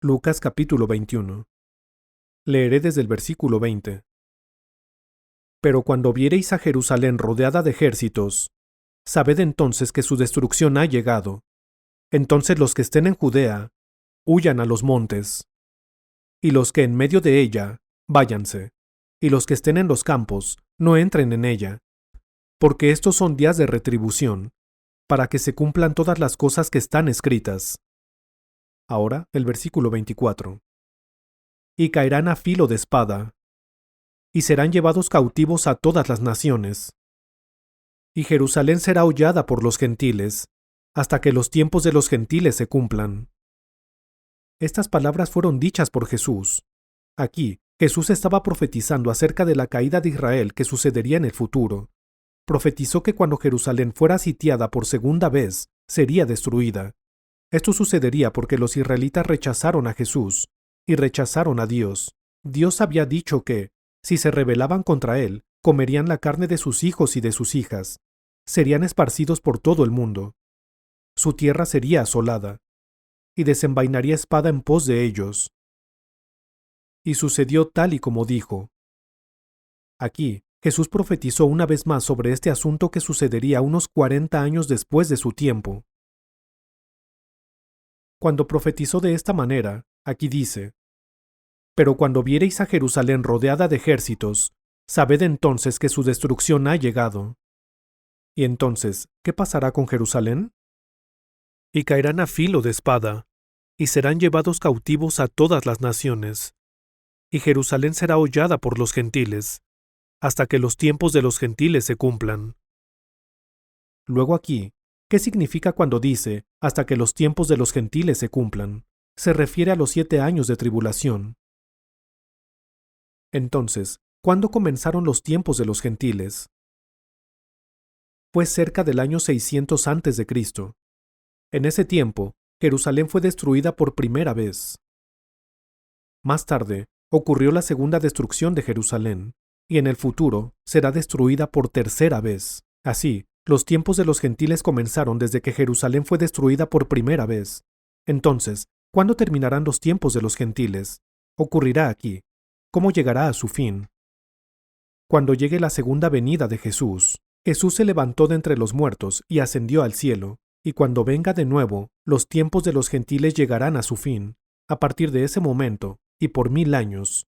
Lucas capítulo 21. Leeré desde el versículo 20. Pero cuando viereis a Jerusalén rodeada de ejércitos, sabed entonces que su destrucción ha llegado. Entonces los que estén en Judea, huyan a los montes. Y los que en medio de ella, váyanse. Y los que estén en los campos, no entren en ella. Porque estos son días de retribución, para que se cumplan todas las cosas que están escritas. Ahora el versículo 24. Y caerán a filo de espada, y serán llevados cautivos a todas las naciones. Y Jerusalén será hollada por los gentiles, hasta que los tiempos de los gentiles se cumplan. Estas palabras fueron dichas por Jesús. Aquí, Jesús estaba profetizando acerca de la caída de Israel que sucedería en el futuro. Profetizó que cuando Jerusalén fuera sitiada por segunda vez, sería destruida. Esto sucedería porque los israelitas rechazaron a Jesús y rechazaron a Dios. Dios había dicho que, si se rebelaban contra él, comerían la carne de sus hijos y de sus hijas. Serían esparcidos por todo el mundo. Su tierra sería asolada, y desenvainaría espada en pos de ellos. Y sucedió tal y como dijo. Aquí, Jesús profetizó una vez más sobre este asunto que sucedería unos 40 años después de su tiempo. Cuando profetizó de esta manera, aquí dice: Pero cuando viereis a Jerusalén rodeada de ejércitos, sabed entonces que su destrucción ha llegado. Y entonces, ¿qué pasará con Jerusalén? Y caerán a filo de espada, y serán llevados cautivos a todas las naciones. Y Jerusalén será hollada por los gentiles, hasta que los tiempos de los gentiles se cumplan. Luego aquí, ¿qué significa cuando dice, hasta que los tiempos de los gentiles se cumplan? Se refiere a los 7 años de tribulación. Entonces, ¿cuándo comenzaron los tiempos de los gentiles? Fue cerca del año 600 a.C. En ese tiempo, Jerusalén fue destruida por primera vez. Más tarde, ocurrió la segunda destrucción de Jerusalén, y en el futuro será destruida por tercera vez. Así, los tiempos de los gentiles comenzaron desde que Jerusalén fue destruida por primera vez. Entonces, ¿cuándo terminarán los tiempos de los gentiles? Ocurrirá aquí. ¿Cómo llegará a su fin? Cuando llegue la segunda venida de Jesús. Jesús se levantó de entre los muertos y ascendió al cielo, y cuando venga de nuevo, los tiempos de los gentiles llegarán a su fin, a partir de ese momento, y por 1000 años.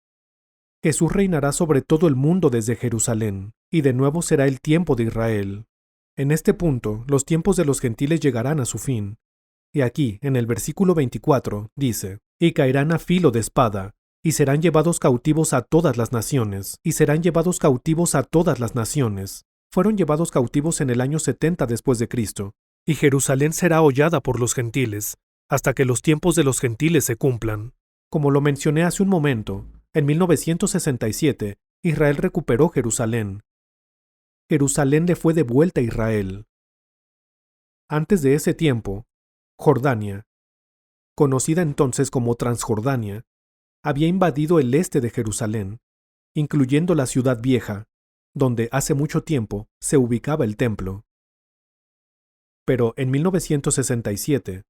Jesús reinará sobre todo el mundo desde Jerusalén, y de nuevo será el tiempo de Israel. En este punto, los tiempos de los gentiles llegarán a su fin. Y aquí, en el versículo 24, dice: Y caerán a filo de espada, y serán llevados cautivos a todas las naciones, y serán llevados cautivos a todas las naciones. Fueron llevados cautivos en el año 70 después de Cristo, y Jerusalén será hollada por los gentiles, hasta que los tiempos de los gentiles se cumplan. Como lo mencioné hace un momento, en 1967, Israel recuperó Jerusalén. Jerusalén le fue devuelta a Israel. Antes de ese tiempo, Jordania, conocida entonces como Transjordania, había invadido el este de Jerusalén, incluyendo la ciudad vieja, donde hace mucho tiempo se ubicaba el templo. Pero en 1967,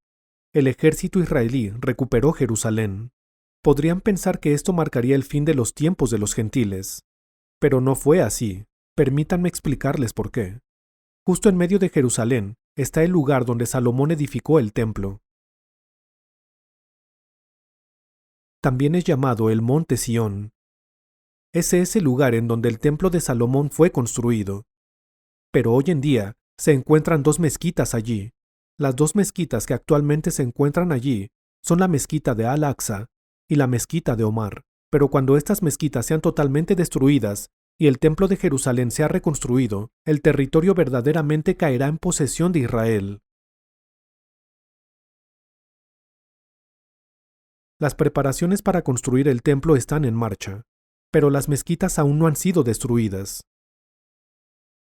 el ejército israelí recuperó Jerusalén. Podrían pensar que esto marcaría el fin de los tiempos de los gentiles, pero no fue así. Permítanme explicarles por qué. Justo en medio de Jerusalén está el lugar donde Salomón edificó el templo. También es llamado el Monte Sión. Ese es el lugar en donde el templo de Salomón fue construido. Pero hoy en día se encuentran 2 mezquitas allí. Las 2 mezquitas que actualmente se encuentran allí son la mezquita de Al-Aqsa y la mezquita de Omar. Pero cuando estas mezquitas sean totalmente destruidas y el templo de Jerusalén sea reconstruido, el territorio verdaderamente caerá en posesión de Israel. Las preparaciones para construir el templo están en marcha, pero las mezquitas aún no han sido destruidas.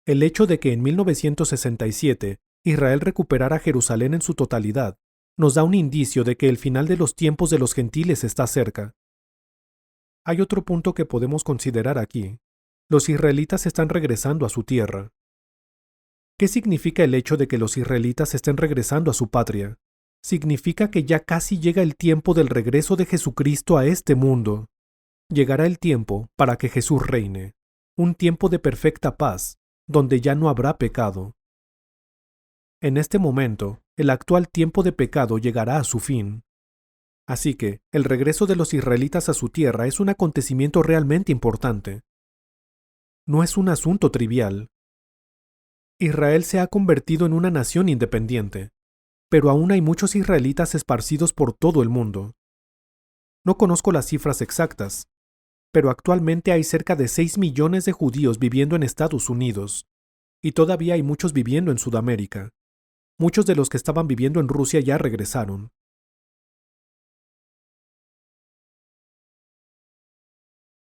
El hecho de que en 1967 Israel recuperara Jerusalén en su totalidad nos da un indicio de que el final de los tiempos de los gentiles está cerca. Hay otro punto que podemos considerar aquí. Los israelitas están regresando a su tierra. ¿Qué significa el hecho de que los israelitas estén regresando a su patria? significa que ya casi llega el tiempo del regreso de Jesucristo a este mundo. Llegará el tiempo para que Jesús reine, un tiempo de perfecta paz, donde ya no habrá pecado. En este momento, el actual tiempo de pecado llegará a su fin. Así que, el regreso de los israelitas a su tierra es un acontecimiento realmente importante. No es un asunto trivial. Israel se ha convertido en una nación independiente, pero aún hay muchos israelitas esparcidos por todo el mundo. No conozco las cifras exactas, pero actualmente hay cerca de 6 millones de judíos viviendo en Estados Unidos, y todavía hay muchos viviendo en Sudamérica. Muchos de los que estaban viviendo en Rusia ya regresaron.